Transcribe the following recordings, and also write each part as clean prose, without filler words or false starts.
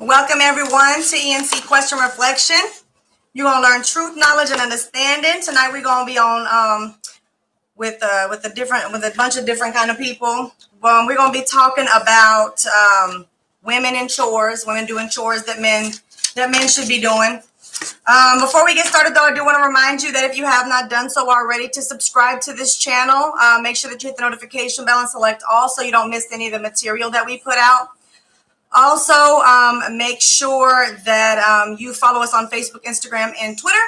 Welcome everyone to E&C Question Reflection. You're gonna learn truth, knowledge, and understanding. Tonight we're gonna be on with a bunch of different kind of people. We're gonna be talking about women in chores, women doing chores that men should be doing. Before we get started, though, I do want to remind you that if you have not done so already, to subscribe to this channel. Make sure that you hit the notification bell and select all so you don't miss any of the material that we put out. Also, make sure that you follow us on Facebook, Instagram, and Twitter,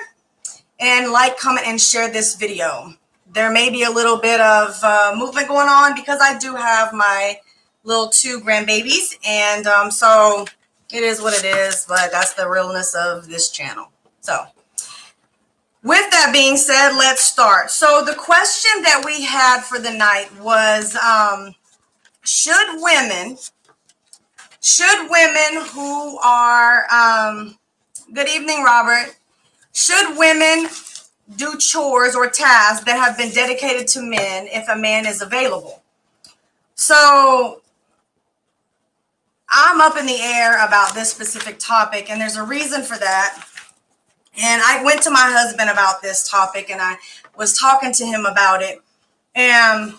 and like, comment, and share this video. There may be a little bit of movement going on because I do have my little 2 grandbabies, and so it is what it is, but that's the realness of this channel. So with that being said, let's start. So the question that we had for the night was, should women who are, good evening, Robert, should women do chores or tasks that have been dedicated to men if a man is available? So I'm up in the air about this specific topic, and there's a reason for that. And I went to my husband about this topic, and I was talking to him about it, and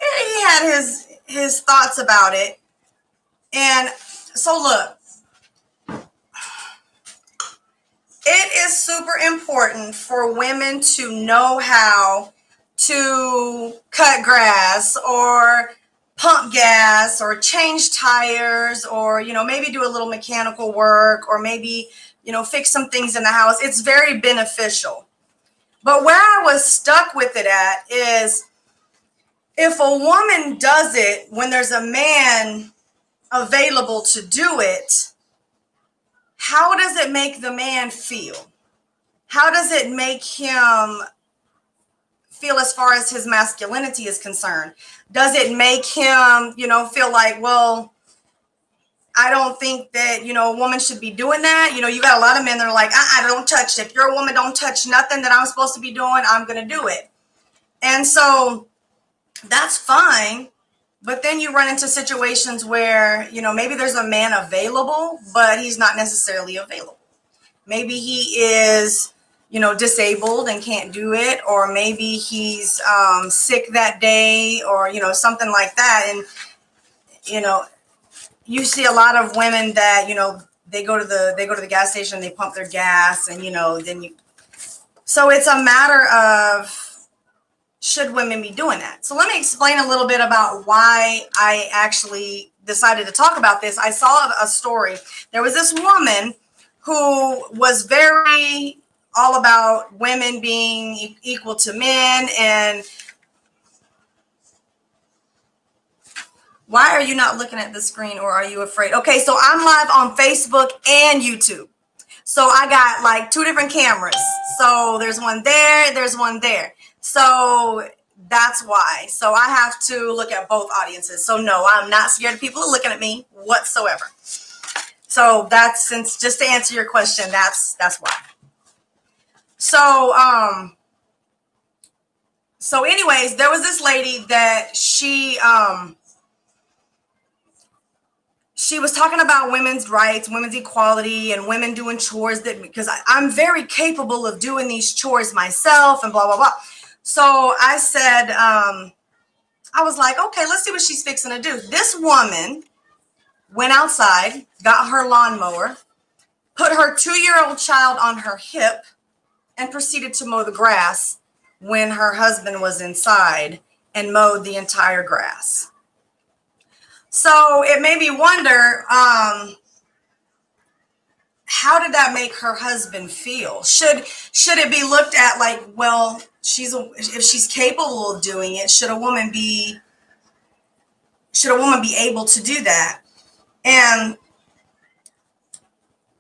he had his thoughts about it. And so look, it is super important for women to know how to cut grass or pump gas or change tires, or, maybe do a little mechanical work, or maybe, fix some things in the house. It's very beneficial. But where I was stuck with it at is, if a woman does it when there's a man available to do it, how does it make the man feel? How does it make him feel as far as his masculinity is concerned? Does it make him, feel like, well, I don't think that, a woman should be doing that. You got a lot of men that are like, don't touch it. If you're a woman, don't touch nothing that I'm supposed to be doing. I'm going to do it. And so that's fine. But then you run into situations where, maybe there's a man available, but he's not necessarily available. Maybe he is, disabled and can't do it, or maybe he's sick that day, or, something like that. And, you see a lot of women that, they go to the gas station, they pump their gas, and, so it's a matter of, should women be doing that? So let me explain a little bit about why I actually decided to talk about this. I saw a story. There was this woman who was very all about women being equal to men. And why are you not looking at the screen, or are you afraid? Okay, so I'm live on Facebook and YouTube. So I got like 2 different cameras. So there's one there, there's one there. So that's why. So I have to look at both audiences. So no, I'm not scared of people looking at me whatsoever. So just to answer your question, that's why. So anyways, there was this lady that she was talking about women's rights, women's equality, and women doing chores, that because I'm very capable of doing these chores myself, and blah, blah, blah. So I said, I was like, okay, let's see what she's fixing to do. This woman went outside, got her lawnmower, put her 2-year-old child on her hip, and proceeded to mow the grass when her husband was inside, and mowed the entire grass. So it made me wonder, how did that make her husband feel? Should it be looked at like, well, if she's capable of doing it, should a woman be able to do that? And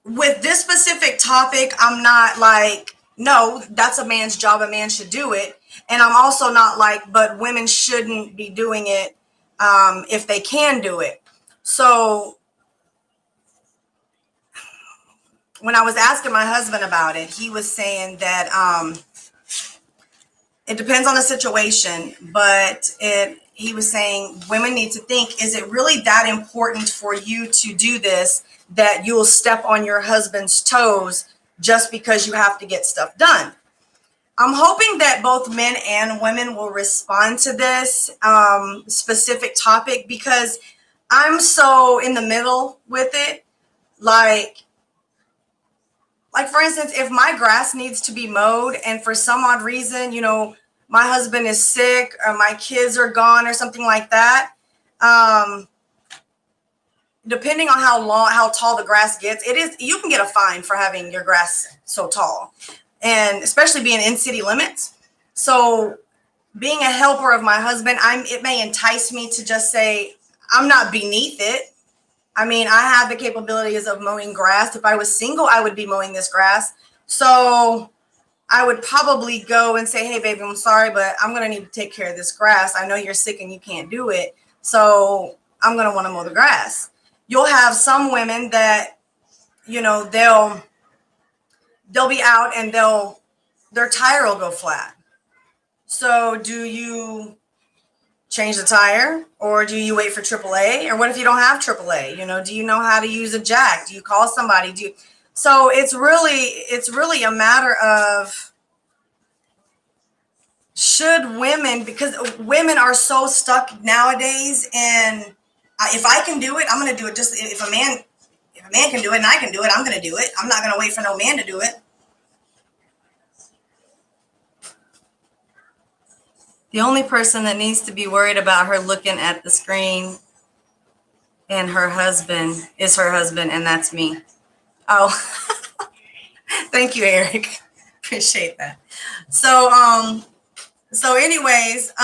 with this specific topic, I'm not like, no, that's a man's job, a man should do it. And I'm also not like, but women shouldn't be doing it if they can do it. So when I was asking my husband about it, he was saying that it depends on the situation, but he was saying women need to think, is it really that important for you to do this, that you'll step on your husband's toes just because you have to get stuff done? I'm hoping that both men and women will respond to this specific topic, because I'm so in the middle with it. Like for instance, if my grass needs to be mowed and for some odd reason, my husband is sick or my kids are gone or something like that, depending on how tall the grass gets, you can get a fine for having your grass so tall, and especially being in city limits. So being a helper of my husband, it may entice me to just say, I'm not beneath it. I mean, I have the capabilities of mowing grass. If I was single, I would be mowing this grass. So I would probably go and say, hey, baby, I'm sorry, but I'm going to need to take care of this grass. I know you're sick and you can't do it. So I'm going to want to mow the grass. You'll have some women that, they'll be out and their tire will go flat. So do you change the tire, or do you wait for AAA? Or what if you don't have AAA? Do you know how to use a jack? Do you call somebody? So it's really a matter of, should women, because women are so stuck nowadays, and if I can do it, I'm going to do it. Just if a man can do it and I can do it, I'm going to do it. I'm not going to wait for no man to do it. The only person that needs to be worried about her looking at the screen and her husband is her husband, and that's me. Oh, thank you, Eric. Appreciate that. So anyways,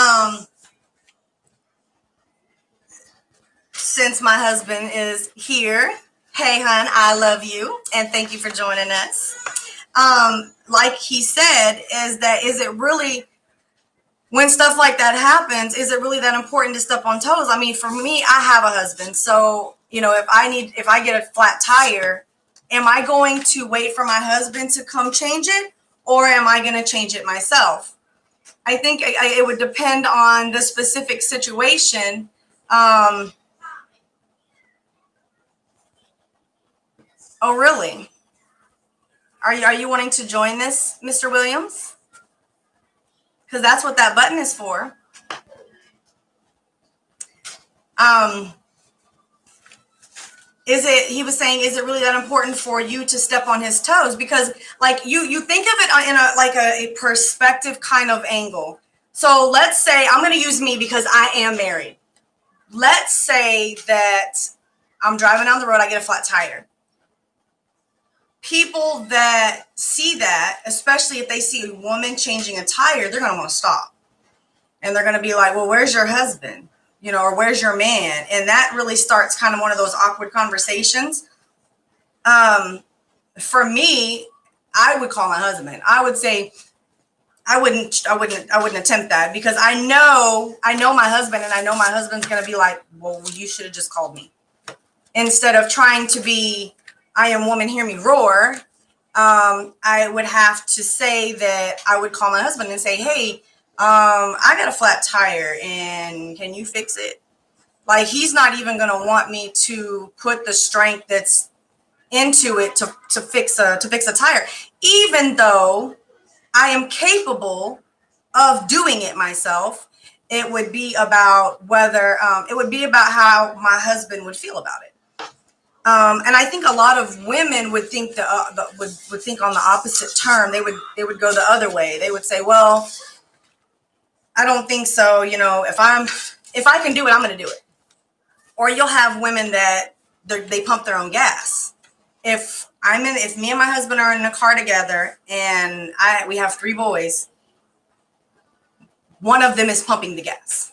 since my husband is here, hey, hon, I love you, and thank you for joining us. Like he said, is it really, when stuff like that happens, is it really that important to step on toes? I mean, for me, I have a husband. So, if I get a flat tire, am I going to wait for my husband to come change it, or am I going to change it myself? I think it would depend on the specific situation. Oh, really? Are you wanting to join this, Mr. Williams? Because that's what that button is for. He was saying, is it really that important for you to step on his toes? Because you think of it in a perspective kind of angle. So let's say, I'm going to use me because I am married. Let's say that I'm driving down the road, I get a flat tire. People that see that, especially if they see a woman changing a tire, they're going to want to stop. And they're going to be like, well, where's your husband? Or where's your man? And that really starts kind of one of those awkward conversations. For me, I would call my husband. I would say, I wouldn't attempt that, because I know my husband, and I know my husband's going to be like, well, you should have just called me. Instead of trying to be, I am woman, hear me roar. I would have to say that I would call my husband and say, hey, I got a flat tire and can you fix it? Like, he's not even going to want me to put the strength that's into it to fix a tire, even though I am capable of doing it myself. It would be about how my husband would feel about it. And I think a lot of women would think would think on the opposite term. They would go the other way. They would say, well, I don't think so. If I can do it, I'm going to do it. Or you'll have women that they pump their own gas. If me and my husband are in a car together and we have 3 boys, one of them is pumping the gas.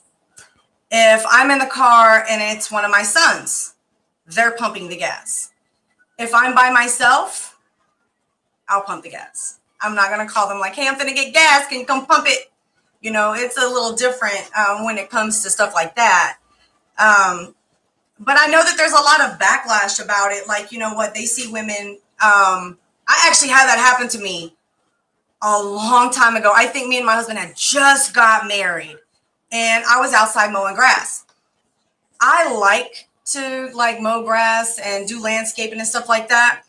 If I'm in the car and it's one of my sons, they're pumping the gas. If I'm by myself, I'll pump the gas. I'm not going to call them like, hey, I'm going to get gas. Can you come pump it? It's a little different when it comes to stuff like that. But I know that there's a lot of backlash about it. Like, they see women. I actually had that happen to me a long time ago. I think me and my husband had just got married. and I was outside mowing grass. I like to like mow grass and do landscaping and stuff like that.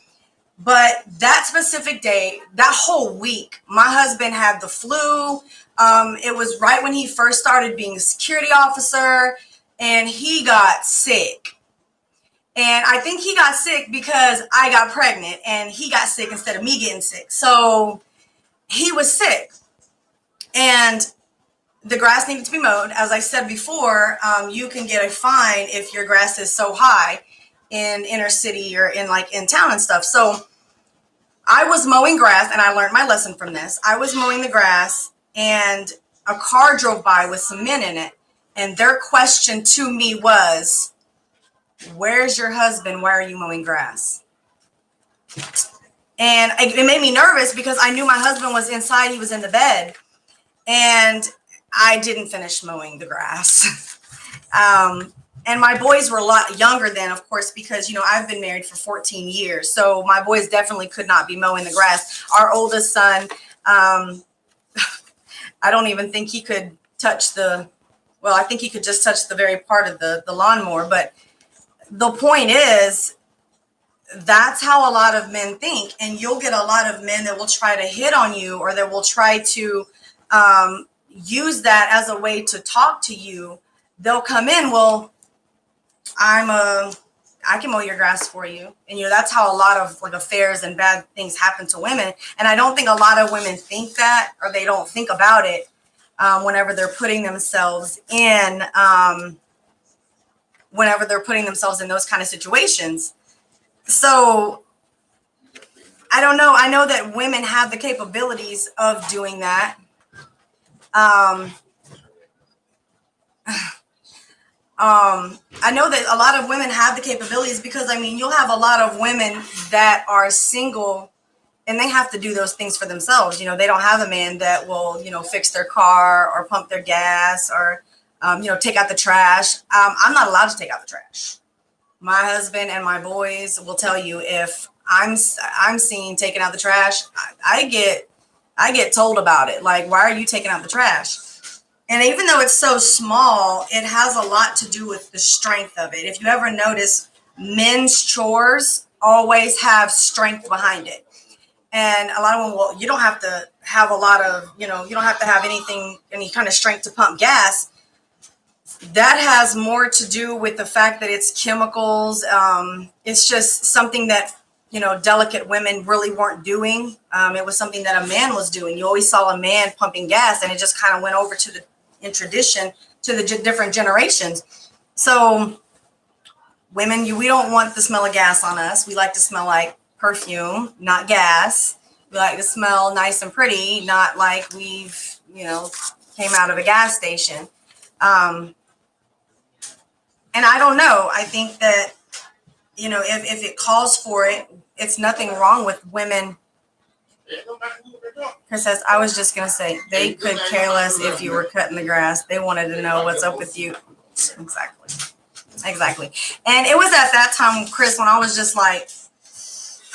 But that specific day, that whole week, my husband had the flu. It was right when he first started being a security officer, and he got sick. And I think he got sick because I got pregnant, and he got sick instead of me getting sick. So he was sick, and the grass needed to be mowed. As I said before, you can get a fine if your grass is so high in inner city or in town and stuff. So I was mowing grass, and I learned my lesson from this. I was mowing the grass, and a car drove by with some men in it, and their question to me was, "Where's your husband? Why are you mowing grass?" And it made me nervous because I knew my husband was inside. He was in the bed, and I didn't finish mowing the grass. And my boys were a lot younger then, of course, because, I've been married for 14 years. So my boys definitely could not be mowing the grass. Our oldest son, I don't even think he could touch I think he could just touch the very part of the lawnmower. But the point is, that's how a lot of men think. And you'll get a lot of men that will try to hit on you, or that will try to use that as a way to talk to you. They'll come in, well, I can mow your grass for you. And, that's how a lot of affairs and bad things happen to women. And I don't think a lot of women think that, or they don't think about it whenever they're putting themselves in, those kind of situations. So I don't know. I know that women have the capabilities of doing that. I know that a lot of women have the capabilities because, you'll have a lot of women that are single and they have to do those things for themselves. They don't have a man that will, fix their car or pump their gas or, take out the trash. I'm not allowed to take out the trash. My husband and my boys will tell you, if I'm seen taking out the trash, I get told about it. Like, why are you taking out the trash? And even though it's so small, it has a lot to do with the strength of it. If you ever notice, men's chores always have strength behind it. And a lot of them, well, you don't have to have a lot of, you don't have to have any kind of strength to pump gas. That has more to do with the fact that it's chemicals. It's just something that, delicate women really weren't doing. It was something that a man was doing. You always saw a man pumping gas, and it just kind of went over in tradition to the different generations. So women, we don't want the smell of gas on us. We like to smell like perfume, not gas. We like to smell nice and pretty, not like we've, came out of a gas station. And I don't know. I think that, if it calls for it, it's nothing wrong with women. Chris says, I was just going to say, they could care less if you were cutting the grass. They wanted to know what's up with you. Exactly. And it was at that time, Chris, when I was just like,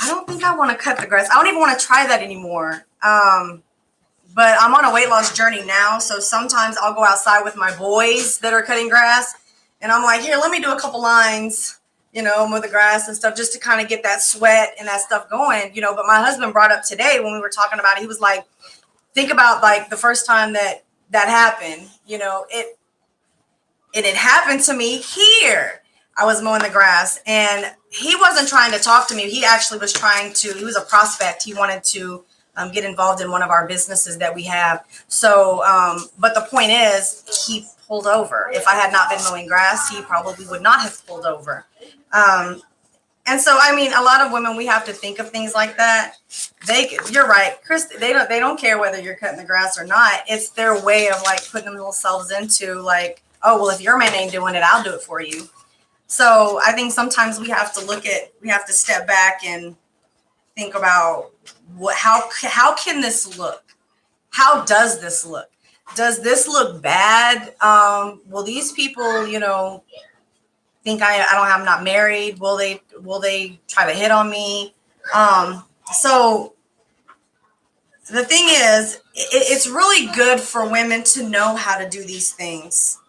I don't think I want to cut the grass. I don't even want to try that anymore. But I'm on a weight loss journey now. So sometimes I'll go outside with my boys that are cutting grass. And I'm like, here, let me do a couple lines, with the grass and stuff, just to kind of get that sweat and that stuff going, But my husband brought up today when we were talking about it, he was like, think about like the first time that happened, it had happened to me here. I was mowing the grass, and he wasn't trying to talk to me. He actually was he was a prospect. He wanted to get involved in one of our businesses that we have. So, but the point is, he pulled over. If I had not been mowing grass, he probably would not have pulled over. And so, a lot of women, we have to think of things like that. You're right, Chris. They don't care whether you're cutting the grass or not. It's their way of like putting themselves into like, oh, well, if your man ain't doing it, I'll do it for you. So I think sometimes we have to step back and think about how can this look? How does this look? Does this look bad? Will these people, think I'm not married? Will they try to hit on me? So the thing is, it's really good for women to know how to do these things.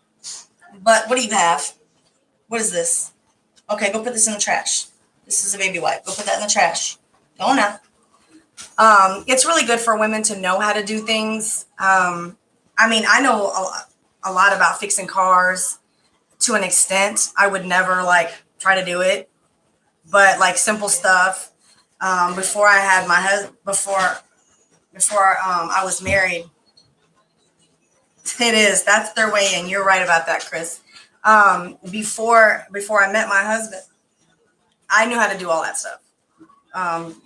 But what do you have? What is this? Okay, go put this in the trash. This is a baby wipe. Go put that in the trash. Go on now. It's really good for women to know how to do things. I mean, I know a lot about fixing cars to an extent. I would never like try to do it, but like simple stuff. Before I had my husband, before I was married, it is. That's their way in. You're right about that, Chris. Before I met my husband, I knew how to do all that stuff.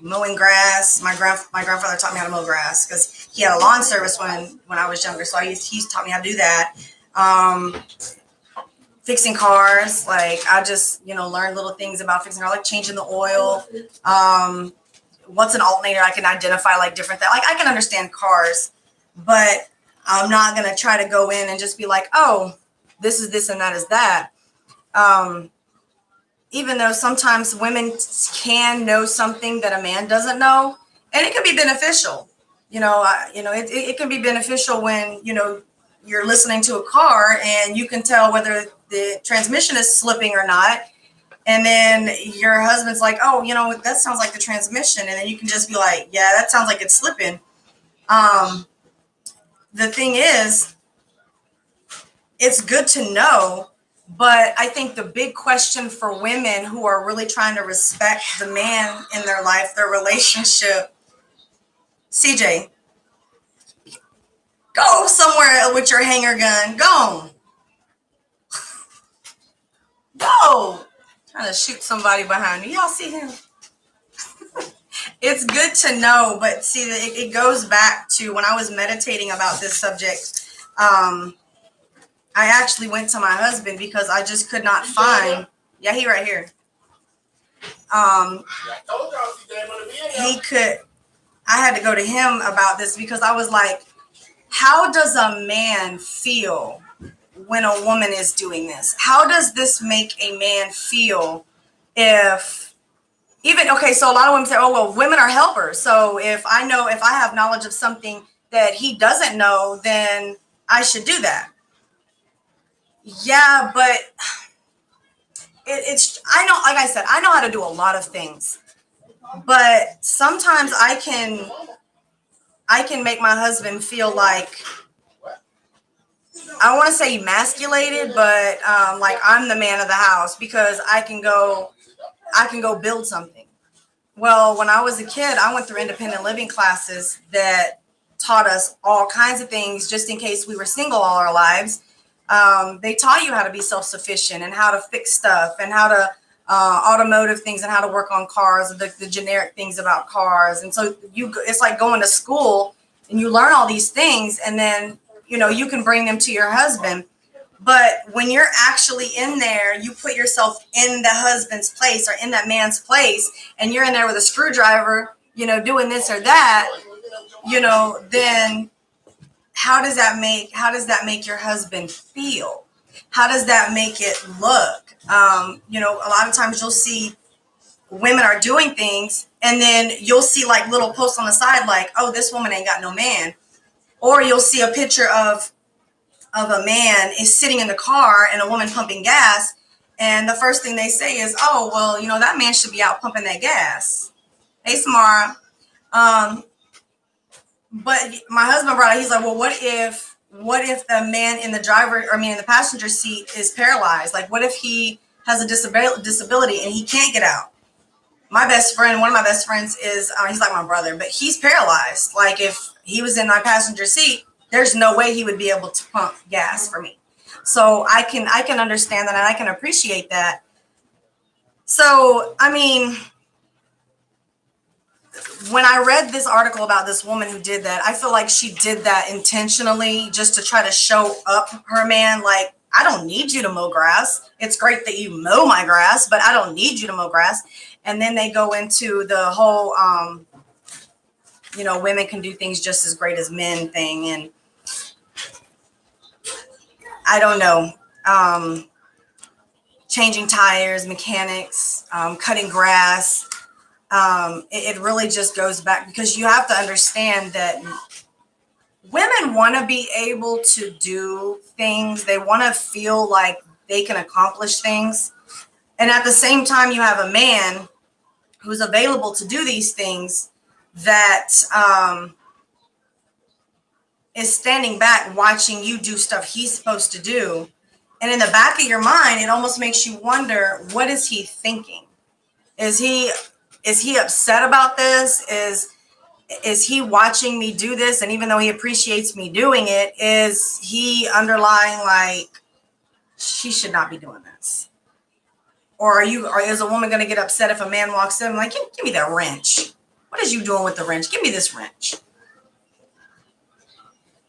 Mowing grass. My grandfather taught me how to mow grass because he had a lawn service when I was younger. So he's taught me how to do that. Fixing cars, like I just learned little things about fixing cars, like changing the oil. What's an alternator? I can identify like different things. Like I can understand cars, but I'm not gonna try to go in and just be like, oh, this is this and that is that. Even though sometimes women can know something that a man doesn't know, and it can be beneficial. It can be beneficial when you're listening to a car and you can tell whether the transmission is slipping or not. And then your husband's like, oh, that sounds like the transmission. And then you can just be like, yeah, that sounds like it's slipping. The thing is, it's good to know, but I think the big question for women who are really trying to respect the man in their life, their relationship, CJ, go somewhere with your hanger gun. Go. Go. Trying to shoot somebody behind you. Y'all see him? It's good to know, but see, it goes back to when I was meditating about this subject. I actually went to my husband because I just could not find. Yeah, he right here. He could. I had to go to him about this because I was like, how does a man feel when a woman is doing this? How does this make a man feel if even, okay, so a lot of women say, oh, well, women are helpers. So if I have knowledge of something that he doesn't know, then I should do that. Yeah, but I know, like I said, I know how to do a lot of things, but sometimes I can make my husband feel like, I want to say emasculated, but like I'm the man of the house because I can go build something. Well, when I was a kid, I went through independent living classes that taught us all kinds of things just in case we were single all our lives. They taught you how to be self-sufficient and how to fix stuff and how to automotive things and how to work on cars, the generic things about cars. And so it's like going to school and you learn all these things and then, you can bring them to your husband. But when you're actually in there, you put yourself in the husband's place or in that man's place, and you're in there with a screwdriver, doing this or that, then how does that make your husband feel? How does that make it look? A lot of times you'll see women are doing things, and then you'll see like little posts on the side like, oh, this woman ain't got no man. Or you'll see a picture of a man is sitting in the car and a woman pumping gas, and the first thing they say is, oh, well, that man should be out pumping that gas. Hey, Samara. But my husband brought it, he's like, well, what if the man in the passenger seat is paralyzed? Like, what if he has a disability and he can't get out? One of my best friends is, he's like my brother, but he's paralyzed. Like, if he was in my passenger seat, there's no way he would be able to pump gas for me. So I can understand that and I can appreciate that. So, I mean, when I read this article about this woman who did that, I feel like she did that intentionally just to try to show up her man. Like, I don't need you to mow grass. It's great that you mow my grass, but I don't need you to mow grass. And then they go into the whole, women can do things just as great as men thing. And I don't know, changing tires, mechanics, cutting grass. It really just goes back, because you have to understand that women want to be able to do things. They want to feel like they can accomplish things. And at the same time, you have a man who's available to do these things that is standing back watching you do stuff he's supposed to do. And in the back of your mind, it almost makes you wonder, what is he thinking? Is he upset about this? Is he watching me do this? And even though he appreciates me doing it, is he underlying like, she should not be doing this? Or is a woman going to get upset if a man walks in like, give me that wrench? What is you doing with the wrench? Give me this wrench.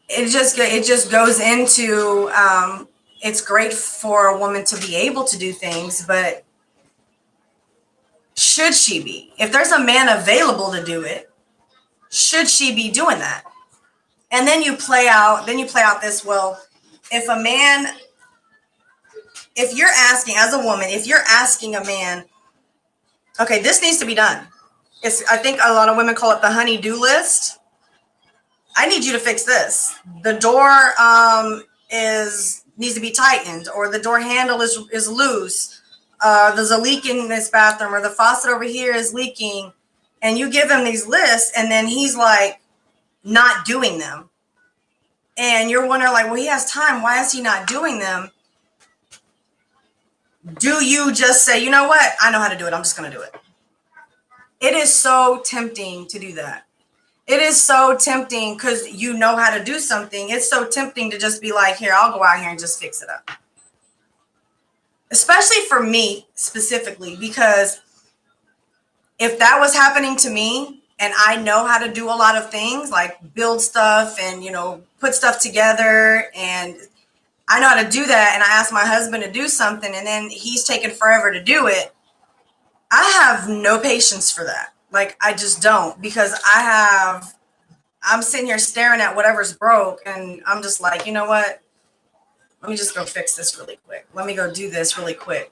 It just goes into, it's great for a woman to be able to do things, but should she be? If there's a man available to do it, should she be doing that? And then you play out this, well, if you're asking, as a woman, if you're asking a man, okay, this needs to be done. I think a lot of women call it the honey-do list. I need you to fix this. The door needs to be tightened, or the door handle is loose. There's a leak in this bathroom, or the faucet over here is leaking. And you give him these lists, and then he's like not doing them. And you're wondering, like, well, he has time. Why is he not doing them? Do you just say, you know what? I know how to do it. I'm just going to do it. It is so tempting to do that. It is so tempting because you know how to do something. It's so tempting to just be like, here, I'll go out here and just fix it up. Especially for me specifically, because if that was happening to me and I know how to do a lot of things like build stuff and, put stuff together, and I know how to do that, and I ask my husband to do something and then he's taking forever to do it, I have no patience for that. Like, I just don't, because I'm sitting here staring at whatever's broke, and I'm just like, you know what? Let me just go fix this really quick. Let me go do this really quick.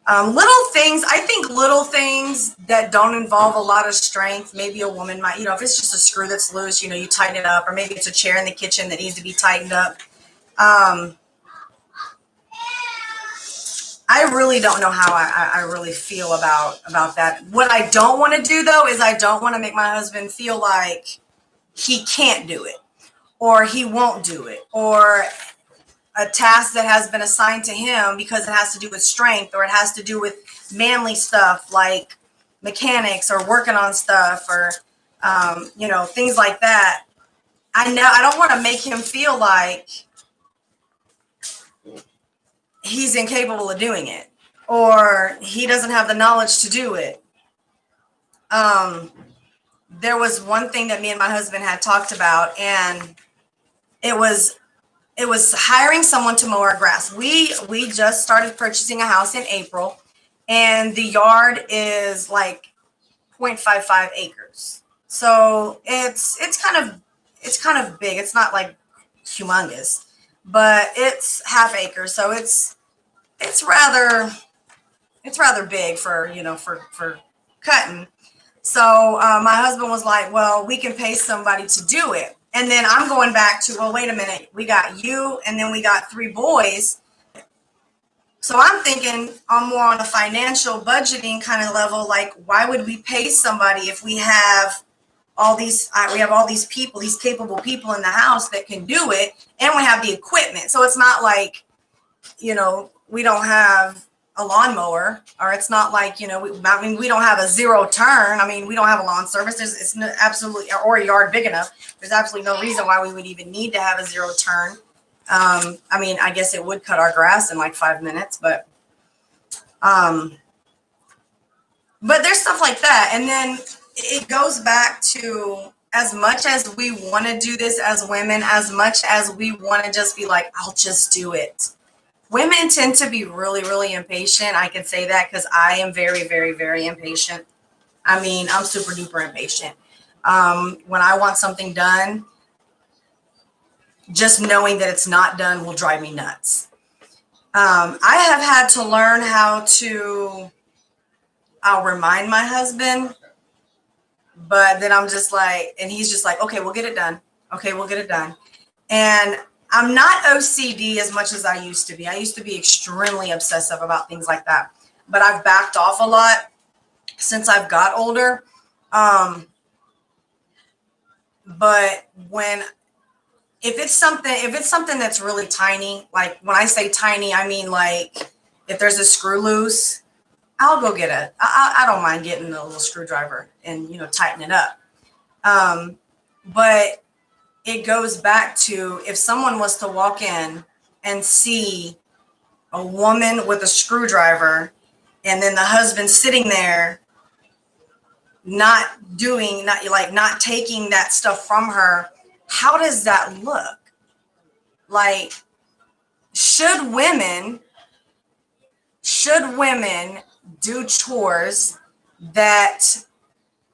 I think little things that don't involve a lot of strength, maybe a woman might, if it's just a screw that's loose, you tighten it up, or maybe it's a chair in the kitchen that needs to be tightened up. I really don't know how I really feel about that. What I don't want to do, though, is I don't want to make my husband feel like he can't do it, or he won't do it, or a task that has been assigned to him because it has to do with strength, or it has to do with manly stuff like mechanics or working on stuff, or things like that. I don't want to make him feel like he's incapable of doing it, or he doesn't have the knowledge to do it. There was one thing that me and my husband had talked about, and it was hiring someone to mow our grass. We just started purchasing a house in April, and the yard is like 0.55 acres. So it's kind of big. It's not like humongous, but it's half acre. So it's rather big for for cutting. So my husband was like, well, we can pay somebody to do it. And then I'm going back to, well, wait a minute. We got you, and then we got 3 boys. So I'm thinking more on a financial budgeting kind of level. Like, why would we pay somebody if we have all these people, these capable people in the house that can do it, and we have the equipment? So it's not like, we don't have a lawnmower, or it's not like, we don't have a 0 turn. I mean, we don't have a lawn service. It's absolutely, or a yard big enough. There's absolutely no reason why we would even need to have a 0 turn. I guess it would cut our grass in like 5 minutes, but there's stuff like that. And then it goes back to, as much as we want to do this as women, as much as we want to just be like, I'll just do it. Women tend to be really, really impatient. I can say that because I am very, very, very impatient. I'm super duper impatient. When I want something done, just knowing that it's not done will drive me nuts. I have had to learn how to, I'll remind my husband But then I'm just like, and he's just like, okay, we'll get it done. Okay, we'll get it done. And I'm not OCD as much as I used to be. I used to be extremely obsessive about things like that. But I've backed off a lot since I've got older. But when if it's something that's really tiny, like when I say tiny, I mean like if there's a screw loose, I'll go get it. I don't mind getting a little screwdriver and tighten it up. But it goes back to if someone was to walk in and see a woman with a screwdriver and then the husband sitting there not taking that stuff from her, how does that look? Like, should women do chores that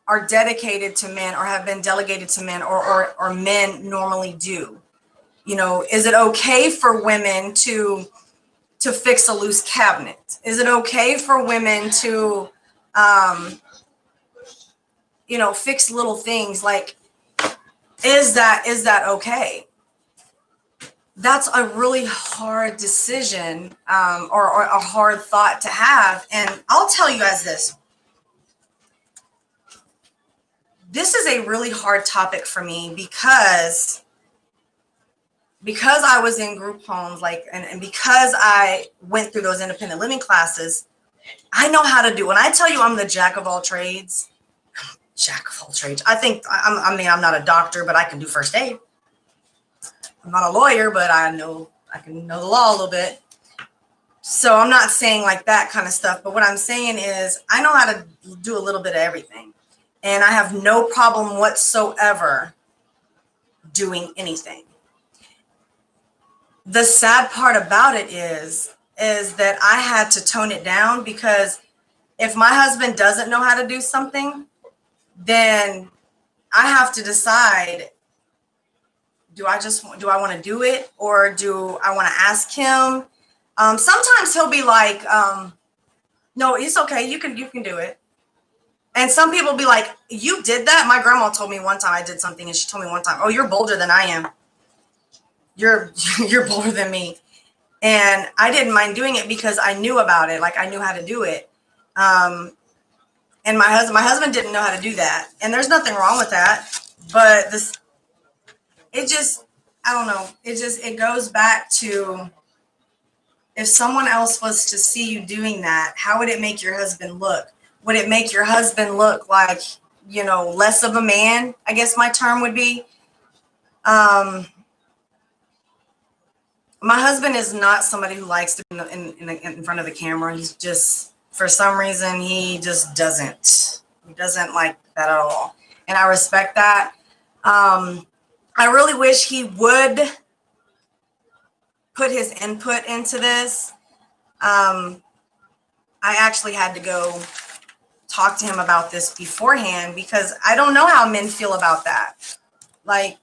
are dedicated to men or have been delegated to men or men normally do? Is it okay for women to fix a loose cabinet? Is it okay for women to fix little things? Like, is that okay? That's a really hard decision, or a hard thought to have. And I'll tell you as this is a really hard topic for me because I was in group homes, and because I went through those independent living classes, I know how to do. When I tell you I'm the jack of all trades, I'm not a doctor, but I can do first aid. I'm not a lawyer, but I can know the law a little bit. So I'm not saying like that kind of stuff, but what I'm saying is I know how to do a little bit of everything, and I have no problem whatsoever doing anything. The sad part about it is that I had to tone it down, because if my husband doesn't know how to do something, then I have to decide, do I want to do it, or do I want to ask him? Sometimes he'll be like, no, it's okay. You can do it. And some people will be like, you did that? My grandma told me one time I did something, and she told me one time, oh, you're bolder than I am. You're bolder than me. And I didn't mind doing it because I knew about it. Like, I knew how to do it. And my husband didn't know how to do that. And there's nothing wrong with that. But I don't know. It goes back to, if someone else was to see you doing that, how would it make your husband look? Would it make your husband look like, less of a man? I guess my term would be. My husband is not somebody who likes to be in front of the camera. He's just, for some reason, he just doesn't. He doesn't like that at all. And I respect that. I really wish he would put his input into this. I actually had to go talk to him about this beforehand, because I don't know how men feel about that. Like,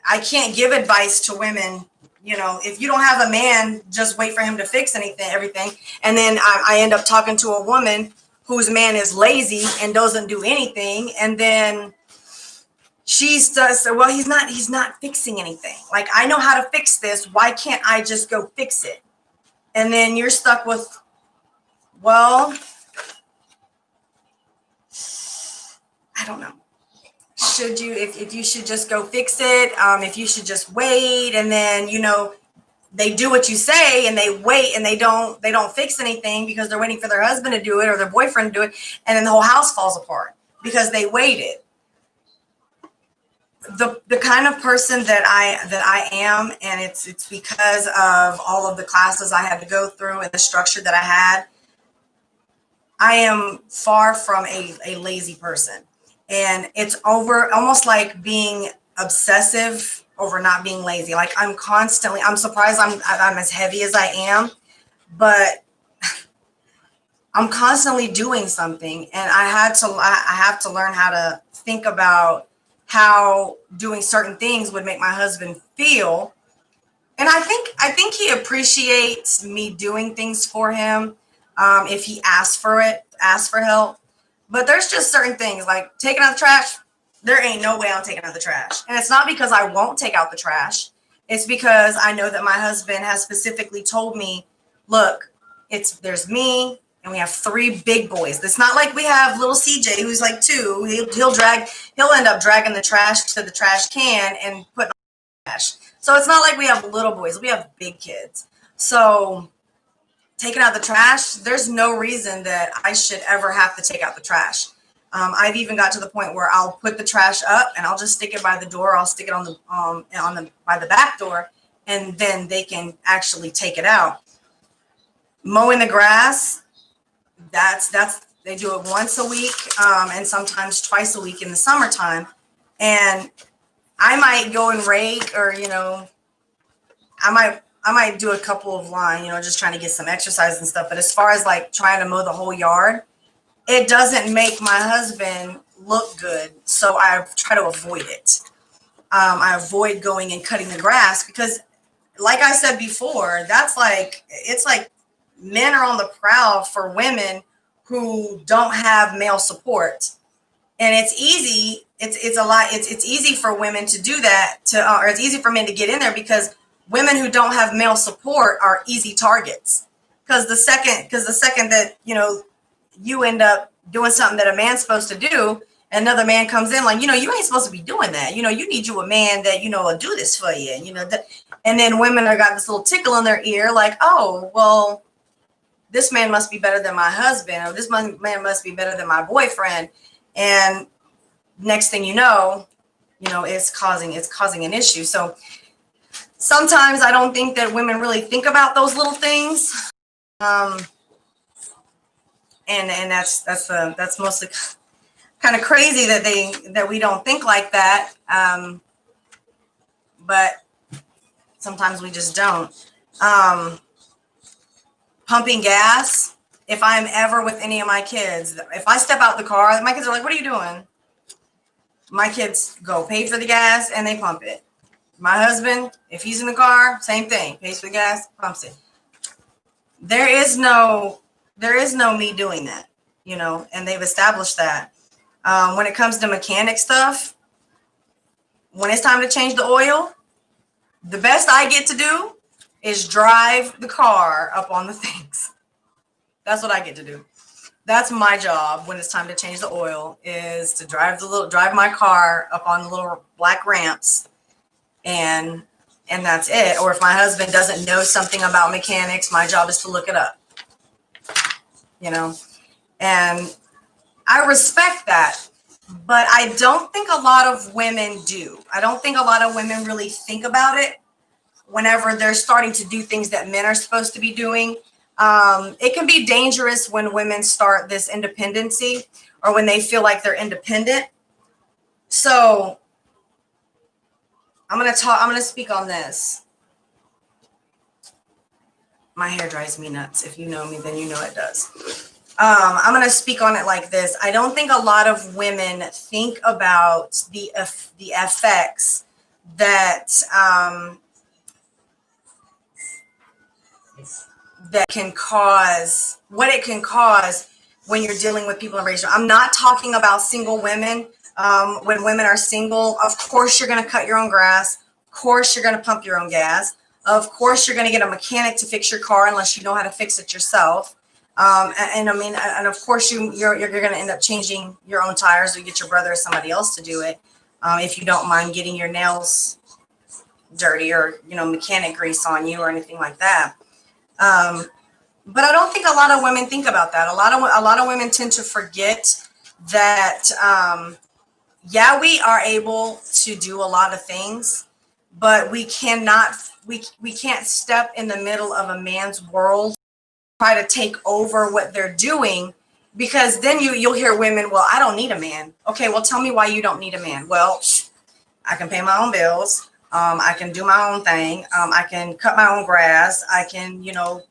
I can't give advice to women. If you don't have a man, just wait for him to fix everything. And then I end up talking to a woman whose man is lazy and doesn't do anything. And then she says, well, he's not fixing anything. Like, I know how to fix this. Why can't I just go fix it? And then you're stuck with, well, I don't know. Should you, if you should just go fix it, if you should just wait, and then, they do what you say and they wait and they don't fix anything because they're waiting for their husband to do it or their boyfriend to do it. And then the whole house falls apart because they waited. The kind of person that I am, and it's because of all of the classes I had to go through and the structure that I had, I am far from a lazy person. And it's almost like being obsessive over not being lazy. Like, I'm surprised I'm as heavy as I am, but I'm constantly doing something. And I have to learn how to think about how doing certain things would make my husband feel. And I think he appreciates me doing things for him, if he asks for help. But there's just certain things like taking out the trash. There ain't no way I'm taking out the trash. And it's not because I won't take out the trash. It's because I know that my husband has specifically told me, look, there's me and we have 3 big boys. It's not like we have little CJ who's like 2. He'll end up dragging the trash to the trash can and putting on the trash. So it's not like we have little boys. We have big kids. So taking out the trash, there's no reason that I should ever have to take out the trash. I've even got to the point where I'll put the trash up and I'll just stick it by the door. I'll stick it on the by the back door, and then they can actually take it out. Mowing the grass, that's they do it once a week, and sometimes twice a week in the summertime. And I might go and rake, or I might do a couple of line, just trying to get some exercise and stuff. But as far as like trying to mow the whole yard, it doesn't make my husband look good. So I try to avoid it. I avoid going and cutting the grass because, like I said before, it's like men are on the prowl for women who don't have male support. And it's easy. It's easy for women to do that, or it's easy for men to get in there because women who don't have male support are easy targets. Because the second that you end up doing something that a man's supposed to do, another man comes in like, you ain't supposed to be doing that. You need you a man that will do this for you. And then women are got this little tickle in their ear, like, oh, well, this man must be better than my husband, or this man must be better than my boyfriend. And next thing you know, it's causing an issue. So sometimes I don't think that women really think about those little things. And that's mostly kind of crazy that we don't think like that. But sometimes we just don't. Pumping gas. If I'm ever with any of my kids, if I step out the car, my kids are like, "What are you doing?" My kids go pay for the gas and they pump it. My husband, if he's in the car, same thing, pays for the gas, pumps it. There is no me doing that, and they've established that. When it comes to mechanic stuff, when it's time to change the oil, the best I get to do is drive the car up on the things. That's what I get to do. That's my job when it's time to change the oil, is to drive my car up on the little black ramps, and that's it. Or if my husband doesn't know something about mechanics, my job is to look it up. And I respect that, but I don't think a lot of women do. I don't think a lot of women really think about it whenever they're starting to do things that men are supposed to be doing. It can be dangerous when women start this independency, or when they feel like they're independent. So I'm going to speak on this. My hair drives me nuts. If you know me, then you know it does. I'm going to speak on it like this. I don't think a lot of women think about the effects that can cause, what it can cause when you're dealing with people in racial. I'm not talking about single women. When women are single, of course you're going to cut your own grass. Of course you're going to pump your own gas. Of course you're going to get a mechanic to fix your car unless you know how to fix it yourself. And of course you're going to end up changing your own tires, or get your brother or somebody else to do it, if you don't mind getting your nails dirty, or mechanic grease on you or anything like that. But I don't think a lot of women think about that. A lot of women tend to forget that we are able to do a lot of things, but we can't step in the middle of a man's world, try to take over what they're doing, because then you'll hear women, well, I don't need a man. Okay, well, tell me why you don't need a man. Well, I can pay my own bills. I can do my own thing. I can cut my own grass. I can,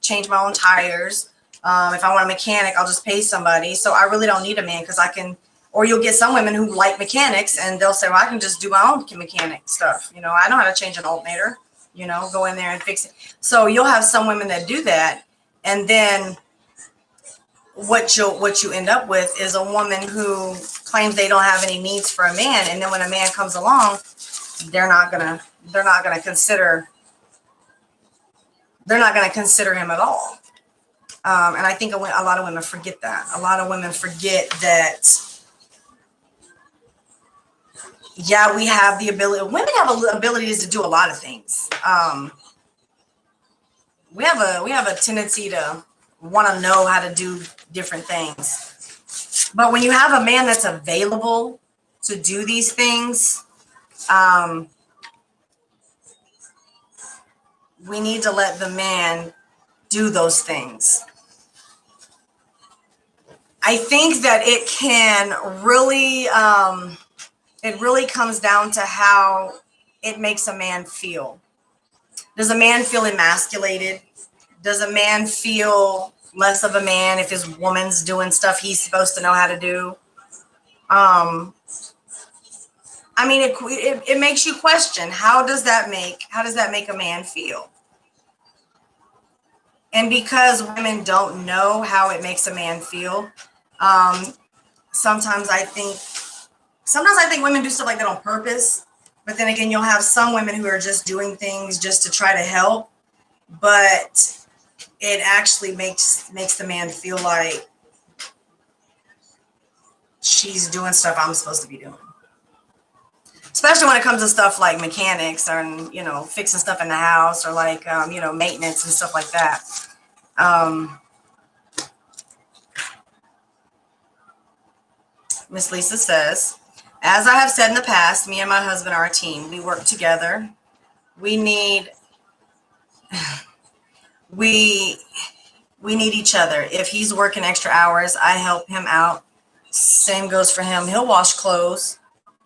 change my own tires. If I want a mechanic, I'll just pay somebody. So I really don't need a man, because I can. Or you'll get some women who like mechanics, and they'll say, well, I can just do my own mechanic stuff. I know how to change an alternator, go in there and fix it. So you'll have some women that do that. And then what you end up with is a woman who claims they don't have any needs for a man, and then when a man comes along, they're not gonna consider him at all. And I think a lot of women forget that. A lot of women forget that, yeah, we have the ability. Women have abilities to do a lot of things. We have a tendency to want to know how to do different things. But when you have a man that's available to do these things, we need to let the man do those things. I think that it can really, it really comes down to how it makes a man feel. Does a man feel emasculated? Does a man feel less of a man if his woman's doing stuff he's supposed to know how to do? I mean, it makes you question, how does that make a man feel? And because women don't know how it makes a man feel, sometimes I think women do stuff like that on purpose. But then again, you'll have some women who are just doing things just to try to help, but it actually makes the man feel like she's doing stuff I'm supposed to be doing. Especially when it comes to stuff like mechanics or, fixing stuff in the house, or like, maintenance and stuff like that. Miss Lisa says, as I have said in the past, me and my husband are a team. We work together. We need each other. If he's working extra hours, I help him out. Same goes for him. He'll wash clothes,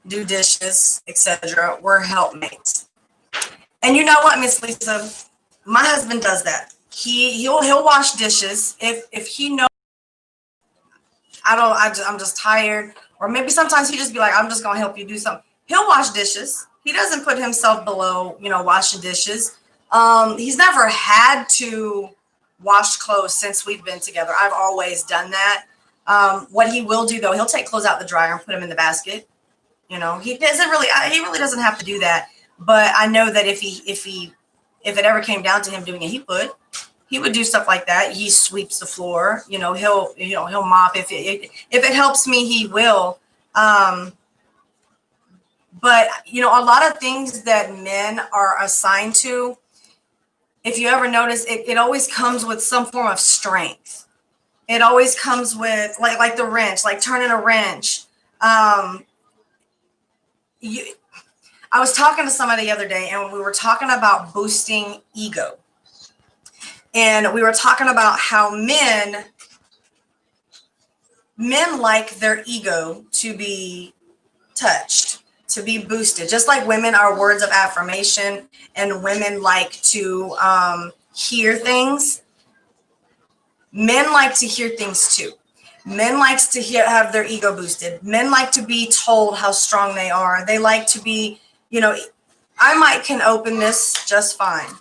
do dishes, etc. We're helpmates. And you know what, Miss Lisa? My husband does that. He'll wash dishes if he knows I'm just tired, or maybe sometimes he just be like, I'm just gonna help you do something. He'll wash dishes. He doesn't put himself below, washing dishes. He's never had to wash clothes since we've been together. I've always done that. What he will do though, he'll take clothes out the dryer and put them in the basket. He really doesn't have to do that. But I know that if it ever came down to him doing it, he would do stuff like that. He sweeps the floor. He'll mop if it helps me. He will. But a lot of things that men are assigned to, if you ever notice, it always comes with some form of strength. It always comes with like the wrench, like turning a wrench. I was talking to somebody the other day, and we were talking about boosting ego. And we were talking about how men like their ego to be touched, to be boosted, just like women are words of affirmation, and women like to hear things. Men like to hear things too. Men likes to have their ego boosted. Men like to be told how strong they are. They like to be, I can open this just fine.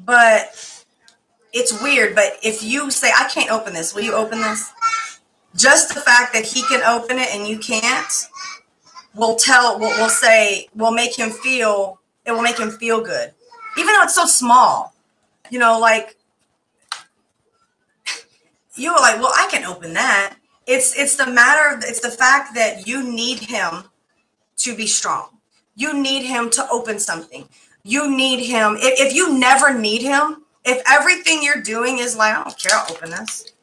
But it's weird. But if you say, I can't open this, will you open this? Just the fact that he can open it and you can't will make him feel good. Even though it's so small, like you were like, well, I can open that. It's the fact that you need him to be strong. You need him to open something. You need him. If you never need him, if everything you're doing is like, I don't care, I'll open this.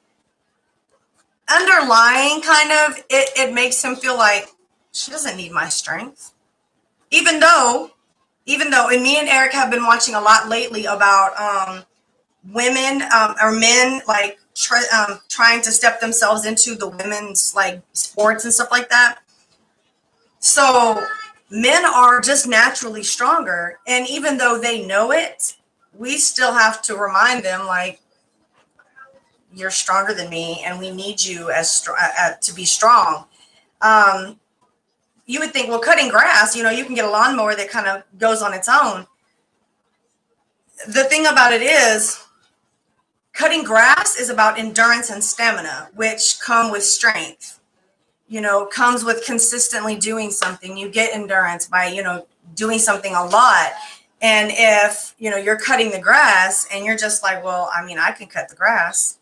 Underlying kind of, it makes him feel like she doesn't need my strength. Even though, and me and Eric have been watching a lot lately about women or men like trying to step themselves into the women's like sports and stuff like that. So men are just naturally stronger, and even though they know it, we still have to remind them, like, you're stronger than me, and we need you to be strong. You would think, well, cutting grass, you can get a lawnmower that kind of goes on its own. The thing about it is, Cutting grass is about endurance and stamina, which come with strength. Comes with consistently doing something. You get endurance by, doing something a lot. And if, you're cutting the grass and you're just like, well, I mean, I can cut the grass.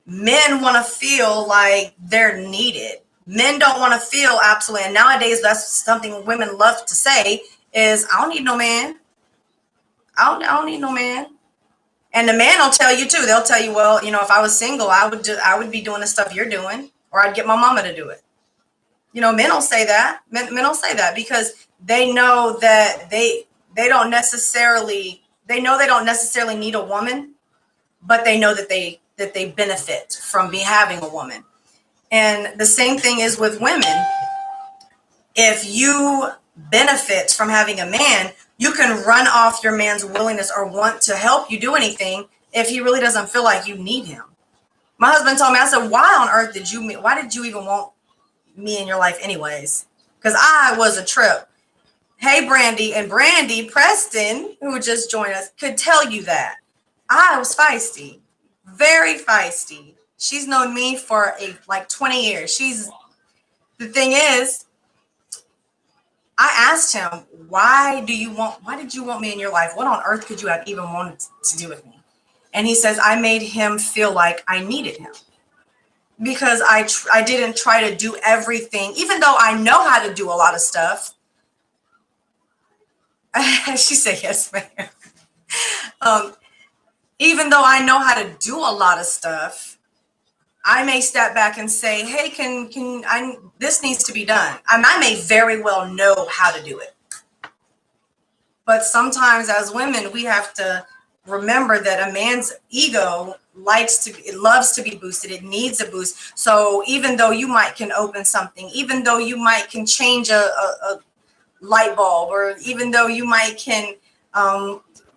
Men want to feel like they're needed. Men don't want to feel absolutely. And nowadays, that's something women love to say is, I don't need no man. I don't need no man. And the man will tell you too. They'll tell you, well, if I was single, I would be doing the stuff you're doing, or I'd get my mama to do it. Men will say that. Men will say that because they know that they don't necessarily need a woman, but they know that they benefit from having a woman. And the same thing is with women. If you benefit from having a man, you can run off your man's willingness or want to help you do anything if he really doesn't feel like you need him. My husband told me, I said, why on earth did you even want me in your life anyways? Because I was a trip. Hey, Brandy, and Brandy Preston, who just joined us, could tell you that. I was feisty, very feisty. She's known me for like 20 years. The thing is, I asked him, why did you want me in your life? What on earth could you have even wanted to do with me? And he says, I made him feel like I needed him because I didn't try to do everything, even though I know how to do a lot of stuff. She said, yes, ma'am. Even though I know how to do a lot of stuff, I may step back and say, hey, this needs to be done. And I may very well know how to do it. But sometimes as women, we have to remember that a man's ego loves to be boosted. It needs a boost. So even though you can open something, even though you can change a light bulb, or even though you can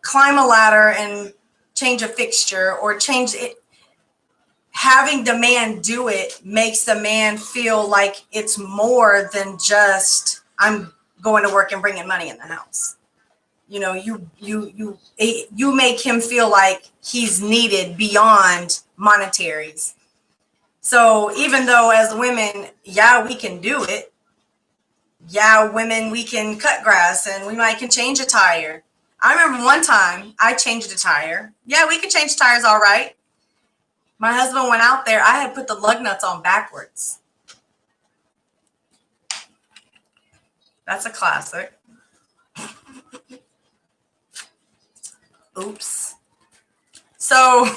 climb a ladder and change a fixture or change it, having the man do it makes the man feel like it's more than just, I'm going to work and bringing money in the house. You make him feel like he's needed beyond monetaries. So even though as women, we can do it. Women, we can cut grass and we can change a tire. I remember one time I changed a tire. We could change tires all right. My husband went out there. I had put the lug nuts on backwards. That's a classic. Oops. So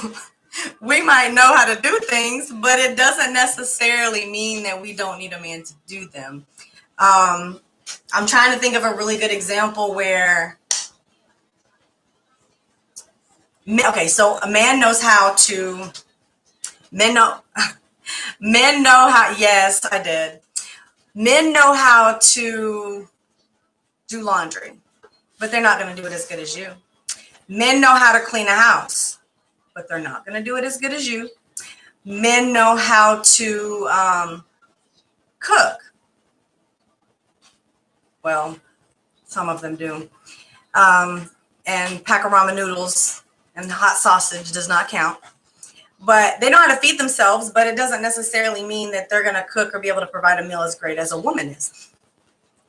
we might know how to do things, but it doesn't necessarily mean that we don't need a man to do them. I'm trying to think of a really good example where, so a man knows how to, men know how, yes, I did. Men know how to do laundry, but they're not going to do it as good as you. Men know how to clean a house, but they're not going to do it as good as you. Men know how to cook. Well, some of them do. And pack of ramen noodles and hot sausage does not count. But they know how to feed themselves, but it doesn't necessarily mean that they're going to cook or be able to provide a meal as great as a woman is.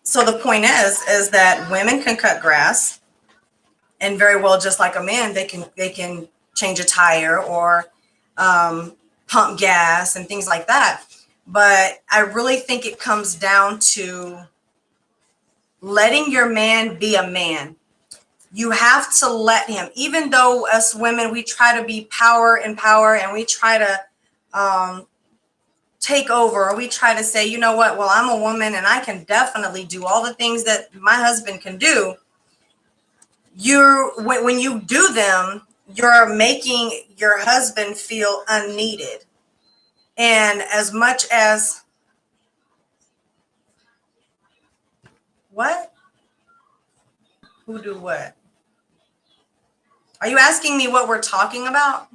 So the point is that women can cut grass, and very well, just like a man, they can change a tire or pump gas and things like that. But I really think it comes down to letting your man be a man. You have to let him, even though us women, we try to be power and we try to take over, or we try to say, you know what, well, I'm a woman and I can definitely do all the things that my husband can do. When you do them, you're making your husband feel unneeded. And as much as, what? Who do what? Are you asking me what we're talking about?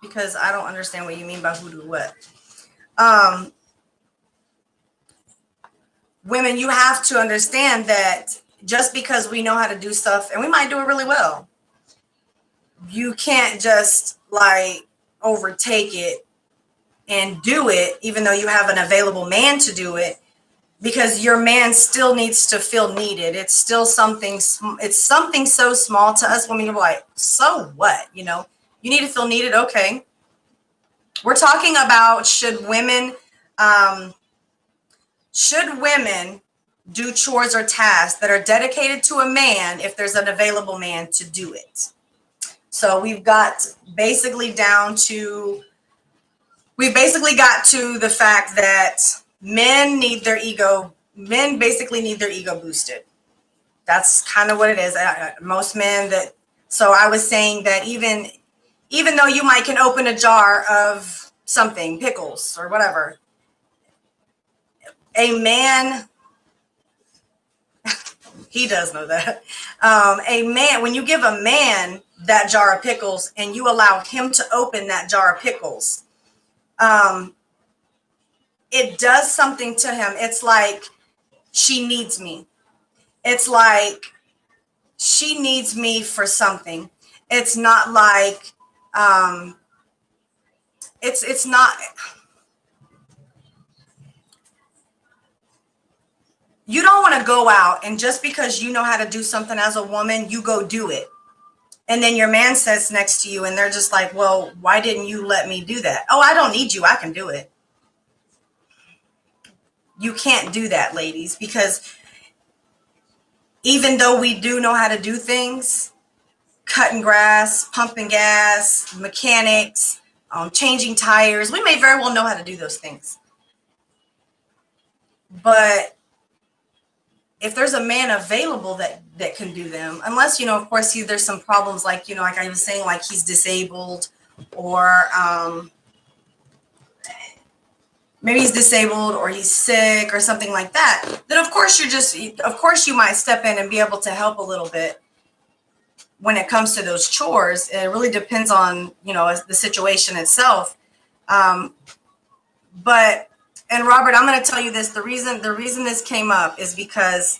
Because I don't understand what you mean by who do what. Women, you have to understand that just because we know how to do stuff, and we might do it really well, you can't just like overtake it and do it, even though you have an available man to do it, because your man still needs to feel needed. It's still something, it's something so small to us women. You're like, so what? You know, you need to feel needed. Okay. We're talking about should women do chores or tasks that are dedicated to a man if there's an available man to do it. So we've basically got to the fact that men basically need their ego boosted. That's kind of what it is. Most men so I was saying that even though you can open a jar of something, pickles or whatever, a man, he does know that. A man, when you give a man that jar of pickles and you allow him to open that jar of pickles, it does something to him. It's like, she needs me. It's like she needs me for something. It's not like, it's not, you don't want to go out and just because you know how to do something as a woman, you go do it. And then your man sits next to you and they're just like, well, why didn't you let me do that? Oh, I don't need you. I can do it. You can't do that, ladies, because even though we do know how to do things, cutting grass, pumping gas, mechanics, changing tires, we may very well know how to do those things. But if there's a man available that can do them, unless, of course, there's some problems like, like I was saying, like he's disabled or maybe he's disabled or he's sick or something like that, then of course you might step in and be able to help a little bit when it comes to those chores. It really depends on, the situation itself. And Robert, I'm going to tell you this, the reason this came up is because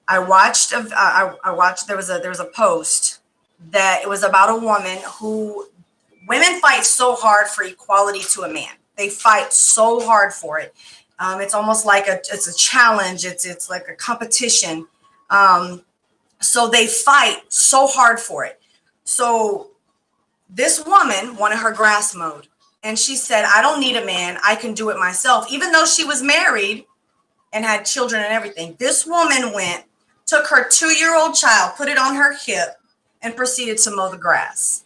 I watched, there was a post that it was about a woman who, women fight so hard for equality to a man. They fight so hard for it. It's almost like it's a challenge. It's like a competition. So they fight so hard for it. So this woman wanted her grass mowed. And she said, I don't need a man. I can do it myself. Even though she was married and had children and everything. This woman took her 2-year-old child, put it on her hip, and proceeded to mow the grass.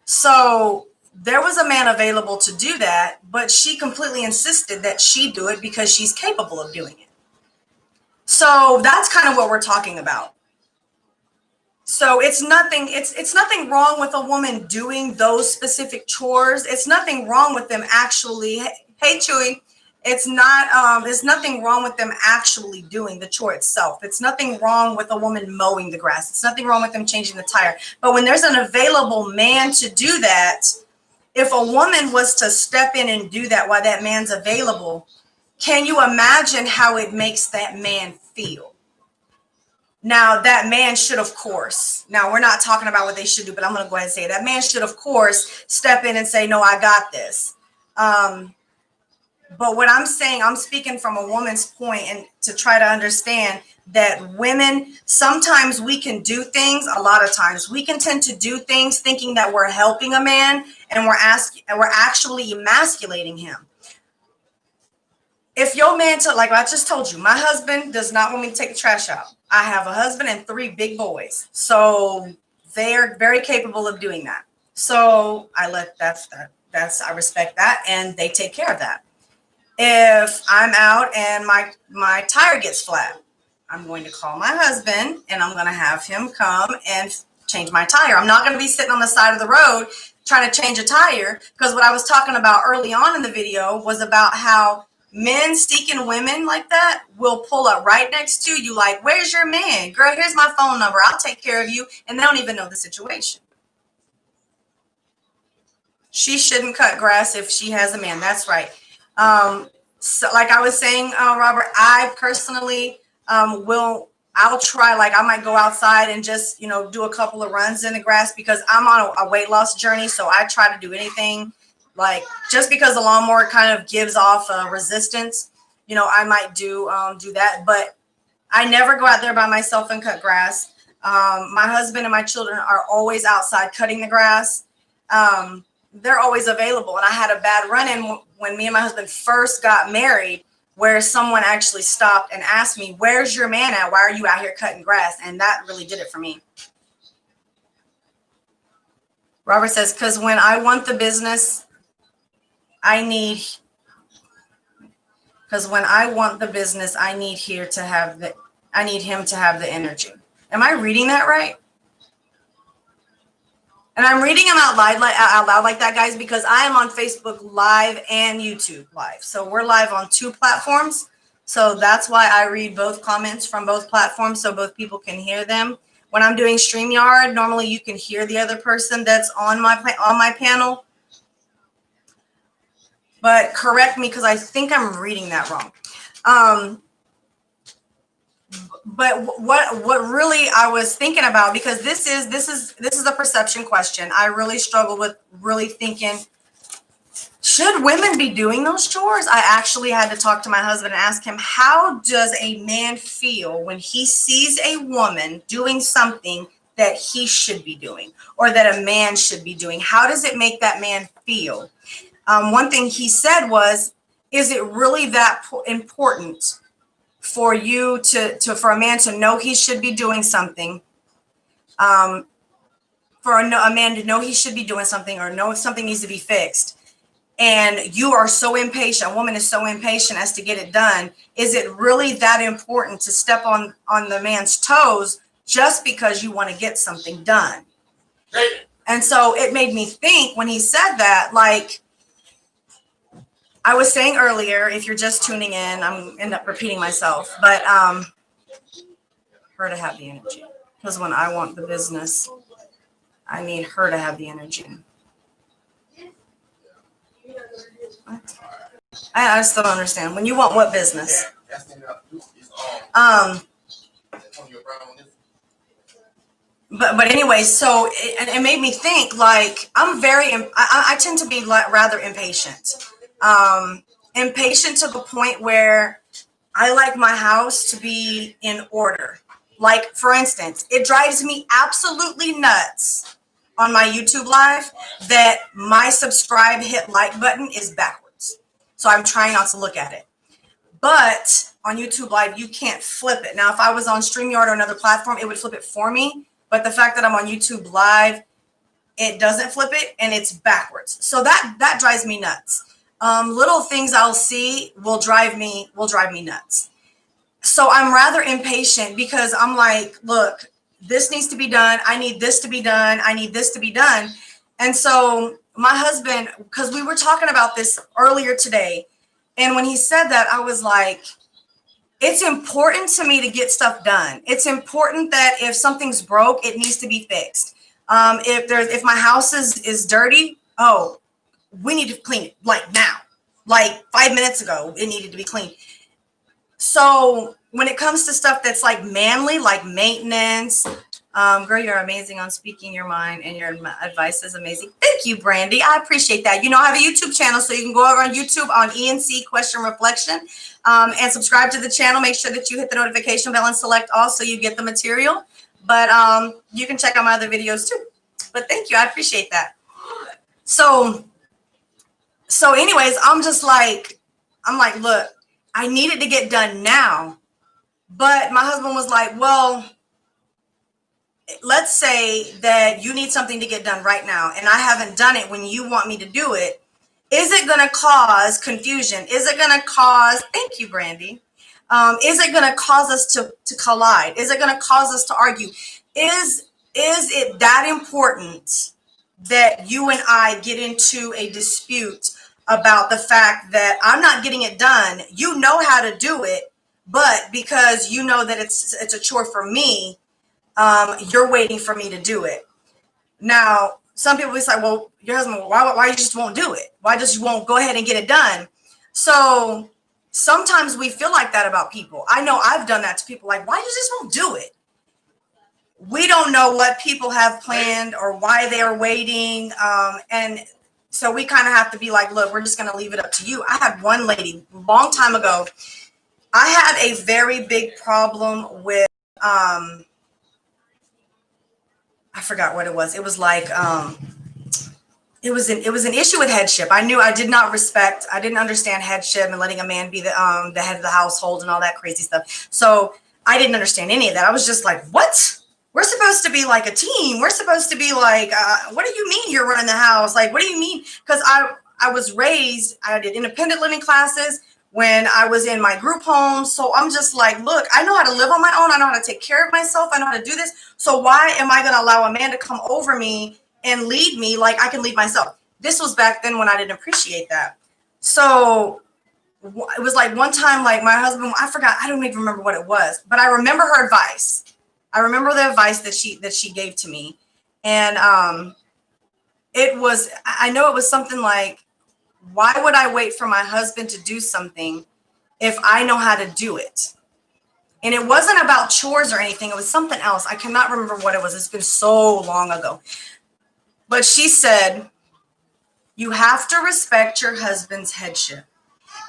So there was a man available to do that, but she completely insisted that she do it because she's capable of doing it. So that's kind of what we're talking about. So it's nothing wrong with a woman doing those specific chores. It's nothing wrong with them actually. Hey, Chewy. It's not, there's nothing wrong with them actually doing the chore itself. It's nothing wrong with a woman mowing the grass. It's nothing wrong with them changing the tire. But when there's an available man to do that, if a woman was to step in and do that while that man's available, can you imagine how it makes that man feel? Now, that man should, of course, now we're not talking about what they should do, but I'm going to go ahead and say that man should, of course, step in and say, no, I got this. But what I'm saying, I'm speaking from a woman's point and to try to understand that women, sometimes we can do things, a lot of times we can tend to do things thinking that we're helping a man and we're actually emasculating him. If your man, like I just told you, my husband does not want me to take the trash out. I have a husband and 3 big boys. So they are very capable of doing that. So I respect that and they take care of that. If I'm out and my tire gets flat, I'm going to call my husband and I'm going to have him come and change my tire. I'm not going to be sitting on the side of the road trying to change a tire, because what I was talking about early on in the video was about how men seeking women like that will pull up right next to you like, where's your man? Girl, here's my phone number. I'll take care of you. And they don't even know the situation. She shouldn't cut grass if she has a man. That's right. So like I was saying, Robert, I personally I I'll try, like I might go outside and just, do a couple of runs in the grass because I'm on a weight loss journey. So I try to do anything, like just because the lawnmower kind of gives off resistance, I might do that. But I never go out there by myself and cut grass. My husband and my children are always outside cutting the grass. They're always available. And I had a bad run-in when me and my husband first got married, where someone actually stopped and asked me, "Where's your man at? Why are you out here cutting grass?" And that really did it for me. Robert says, "Because when I want the business, I need I need him to have the energy." Am I reading that right? And I'm reading them out loud like that, guys, because I am on Facebook Live and YouTube Live. So we're live on 2 platforms. So that's why I read both comments from both platforms so both people can hear them. When I'm doing StreamYard, normally you can hear the other person that's on my panel. But correct me because I think I'm reading that wrong. But what really I was thinking about, because this is a perception question. I really struggle with really thinking, should women be doing those chores? I actually had to talk to my husband and ask him, how does a man feel when he sees a woman doing something that he should be doing or that a man should be doing? How does it make that man feel? One thing he said was, is it really that important for you for a man to know he should be doing something, for a man to know he should be doing something or know something needs to be fixed, and you are so impatient, a woman is so impatient as to get it done? Is it really that important to step on the man's toes just because you want to get something done? And so it made me think when he said that, like I was saying earlier, if you're just tuning in, I'm end up repeating myself, but her to have the energy, because when I want the business, I need her to have the energy. What? I still don't understand. When you want what business? But anyway, so it made me think, like I tend to be rather impatient. Impatient to the point where I like my house to be in order. Like, for instance, it drives me absolutely nuts on my YouTube Live that my subscribe, hit like button is backwards. So I'm trying not to look at it. But on YouTube Live, you can't flip it. Now, if I was on StreamYard or another platform, it would flip it for me. But the fact that I'm on YouTube Live, it doesn't flip it and it's backwards. So that drives me nuts. Little things I'll see will drive me nuts. So I'm rather impatient because I'm like, look, this needs to be done. I need this to be done. I need this to be done. And so my husband, because we were talking about this earlier today, and when he said that, I was like, it's important to me to get stuff done. It's important that if something's broke, it needs to be fixed. If my house is dirty, we need to clean it like now. Like 5 minutes ago, it needed to be cleaned. So when it comes to stuff that's like manly, like maintenance, girl, you're amazing on speaking your mind, and your advice is amazing. Thank you, Brandy. I appreciate that. I have a YouTube channel, so you can go over on YouTube on E&C Question Reflection, and subscribe to the channel. Make sure that you hit the notification bell and select all so you get the material. But you can check out my other videos too. But thank you. I appreciate that. So anyways, I'm like, look, I need it to get done now. But my husband was like, well, let's say that you need something to get done right now, and I haven't done it when you want me to do it. Is it going to cause confusion? Is it going to cause, thank you, Brandy. Is it going to cause us to collide? Is it going to cause us to argue? Is it that important that you and I get into a dispute about the fact that I'm not getting it done? You know how to do it, but because you know that it's a chore for me, you're waiting for me to do it. Now, some people will say, well, your husband, why you just won't do it? Why just won't go ahead and get it done? So Sometimes we feel like that about people. I know I've done that to people, like, why you just won't do it? We don't know what people have planned or why they're waiting. And so we kind of have to be like, look, we're just going to leave it up to you. I had one lady a long time ago. I had a very big problem with, I forgot what it was. It was like, it was an issue with headship. I didn't understand headship and letting a man be the head of the household and all that crazy stuff. So I didn't understand any of that. I was just like, what? We're supposed to be like a team. We're supposed to be like, what do you mean you're running the house? Like, what do you mean? Because I was raised, I did independent living classes when I was in my group home. So I'm just like, look, I know how to live on my own. I know how to take care of myself. I know how to do this. So why am I going to allow a man to come over me and lead me like I can lead myself? This was back then when I didn't appreciate that. So it was like one time, like my husband, I forgot, I don't even remember what it was, but I remember her advice. I remember the advice that she gave to me. And I know it was something like, why would I wait for my husband to do something if I know how to do it? And it wasn't about chores or anything. It was something else. I cannot remember what it was. It's been so long ago. But she said, you have to respect your husband's headship.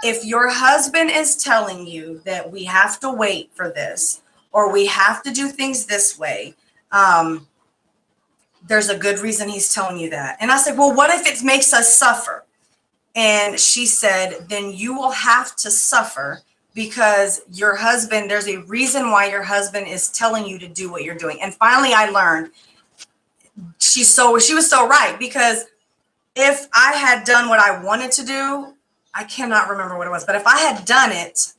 If your husband is telling you that we have to wait for this, or we have to do things this way, there's a good reason he's telling you that. And I said, well, what if it makes us suffer? And she said, then you will have to suffer because your husband, there's a reason why your husband is telling you to do what you're doing. And finally, I learned she was so right, because if I had done what I wanted to do, I cannot remember what it was, but if I had done it,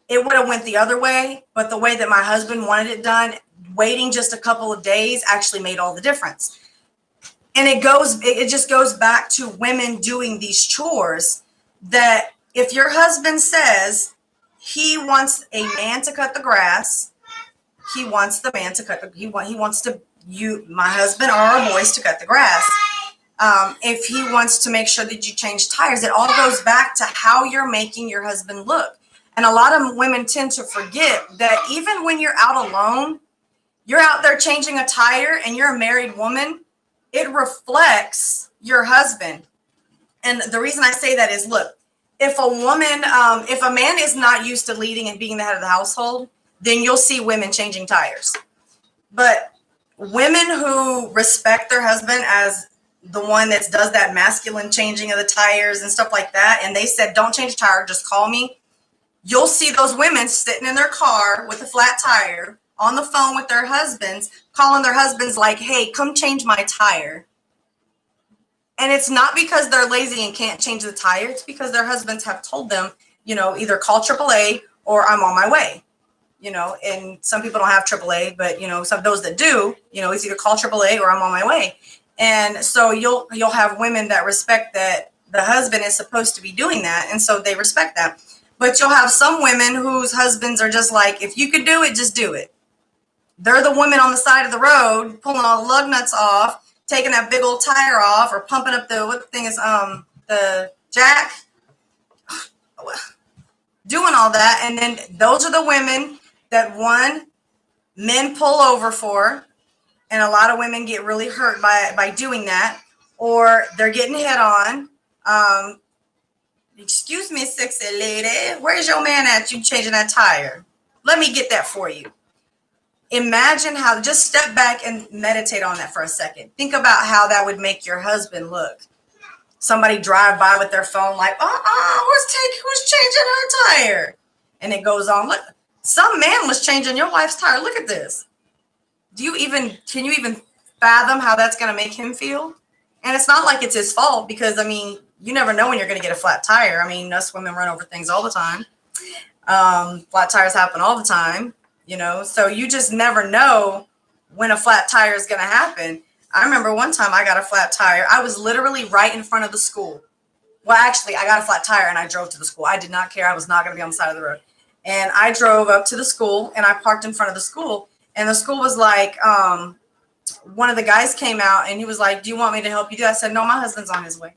it would have went the other way. But the way that my husband wanted it done, waiting just a couple of days actually made all the difference. And it just goes back to women doing these chores, that if your husband says he wants a man to cut the grass, he wants the man to my husband or our boys to cut the grass. If he wants to make sure that you change tires, it all goes back to how you're making your husband look. And a lot of women tend to forget that even when you're out alone, you're out there changing a tire and you're a married woman, it reflects your husband. And the reason I say that is, look, if a man is not used to leading and being the head of the household, then you'll see women changing tires. But women who respect their husband as the one that does that masculine changing of the tires and stuff like that, and they said, don't change the tire, just call me, you'll see those women sitting in their car with a flat tire on the phone with their husbands, calling their husbands like, hey, come change my tire. And it's not because they're lazy and can't change the tire. It's because their husbands have told them, either call AAA or I'm on my way. And some people don't have AAA, but, some of those that do, it's either call AAA or I'm on my way. And so you'll have women that respect that the husband is supposed to be doing that. And so they respect that. But you'll have some women whose husbands are just like, if you could do it, just do it. They're the women on the side of the road, pulling all the lug nuts off, taking that big old tire off, or pumping up the jack, doing all that. And then those are the women that men pull over for. And a lot of women get really hurt by doing that, or they're getting hit on. Excuse me, sexy lady, where's your man at? You changing that tire? Let me get that for you. Imagine just step back and meditate on that for a second. Think about how that would make your husband look. Somebody drive by with their phone like, who's changing her tire? And it goes on. Look, some man was changing your wife's tire. Look at this. Can you even fathom how that's going to make him feel? And it's not like it's his fault, because, you never know when you're going to get a flat tire. Us women run over things all the time. Flat tires happen all the time, so you just never know when a flat tire is going to happen. I remember one time I got a flat tire. I was literally right in front of the school. Well, actually, I got a flat tire and I drove to the school. I did not care. I was not going to be on the side of the road. And I drove up to the school and I parked in front of the school. And the school was like, one of the guys came out and he was like, do you want me to help you do that? I said, no, my husband's on his way.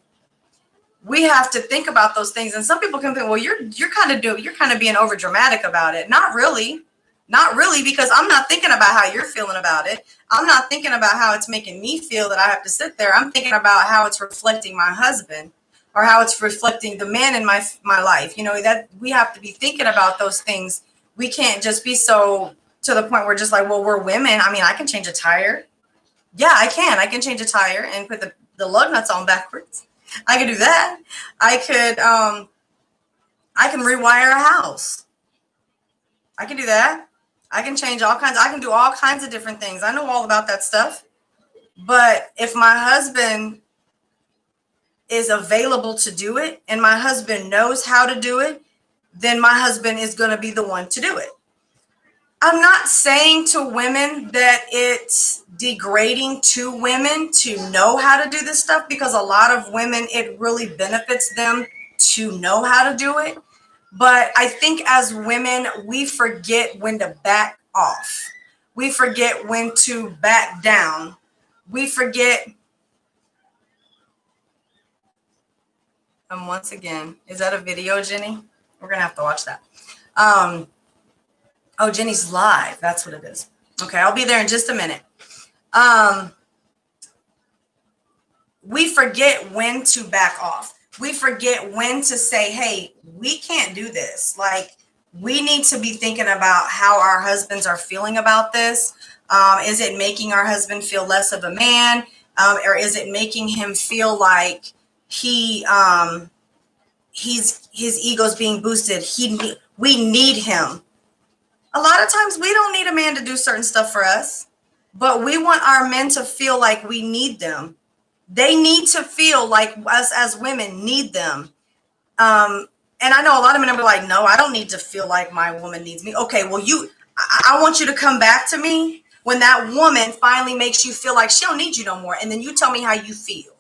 we have to think about those things. And some people can think, well, you're kind of being over dramatic about it. Not really. Not really, because I'm not thinking about how you're feeling about it. I'm not thinking about how it's making me feel that I have to sit there. I'm thinking about how it's reflecting my husband, or how it's reflecting the man in my life. That we have to be thinking about those things. We can't just be so to the point where just like, well, we're women. I mean, I can change a tire. Yeah, I can. I can change a tire and put the lug nuts on backwards. I can do that. I can rewire a house. I can do that. I can change all kinds. I can do all kinds of different things. I know all about that stuff. But if my husband is available to do it and my husband knows how to do it, then my husband is going to be the one to do it. I'm not saying to women that it's degrading to women to know how to do this stuff, because a lot of women, it really benefits them to know how to do it. But I think as women, we forget when to back off. We forget when to back down. We forget. Once again, is that a video, Jenny? We're going to have to watch that. Oh, Jenny's live. That's what it is. Okay, I'll be there in just a minute. We forget when to back off. We forget when to say, hey, we can't do this. Like, we need to be thinking about how our husbands are feeling about this. Is it making our husband feel less of a man? Or is it making him feel like his ego's being boosted? We need him. A lot of times we don't need a man to do certain stuff for us, but we want our men to feel like we need them. They need to feel like us as women need them. And I know a lot of men are like, no, I don't need to feel like my woman needs me. Okay, well, I want you to come back to me when that woman finally makes you feel like she don't need you no more. And then you tell me how you feel.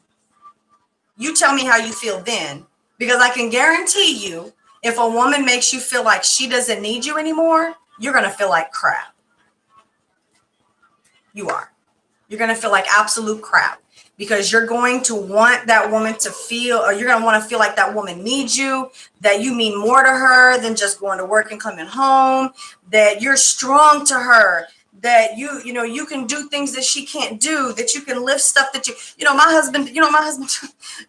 You tell me how you feel then, because I can guarantee you, if a woman makes you feel like she doesn't need you anymore, you're going to feel like crap. You are. You're going to feel like absolute crap, because you're going to want that woman to feel, or you're going to want to feel like that woman needs you, that you mean more to her than just going to work and coming home, that you're strong to her, that you can do things that she can't do, that you can lift stuff that my husband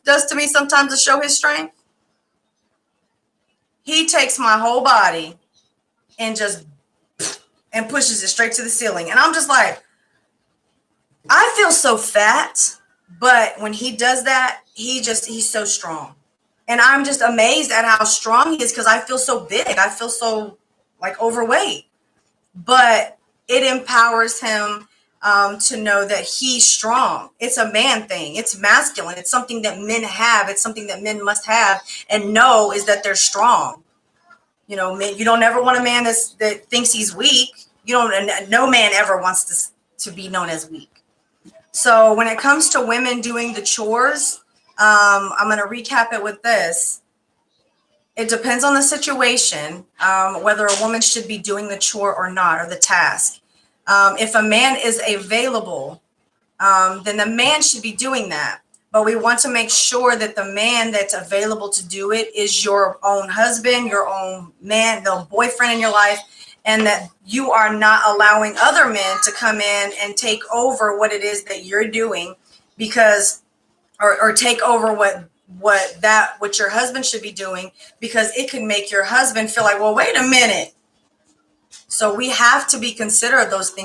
does to me sometimes to show his strength. He takes my whole body and pushes it straight to the ceiling. And I'm just like, I feel so fat, but when he does that, he's so strong. And I'm just amazed at how strong he is, because I feel so big. I feel so like overweight. But it empowers him to know that he's strong. It's a man thing. It's masculine. It's something that men have. It's something that men must have and know, is that they're strong. Men, you don't ever want a man that thinks he's weak. No man ever wants to be known as weak. So when it comes to women doing the chores, I'm going to recap it with this. It depends on the situation, whether a woman should be doing the chore or not, or the task. If a man is available, then the man should be doing that. But we want to make sure that the man that's available to do it is your own husband, your own man, the boyfriend in your life, and that you are not allowing other men to come in and take over what it is that you're doing, because, or take over what your husband should be doing, because it can make your husband feel like, well, wait a minute. So we have to be considerate of those things.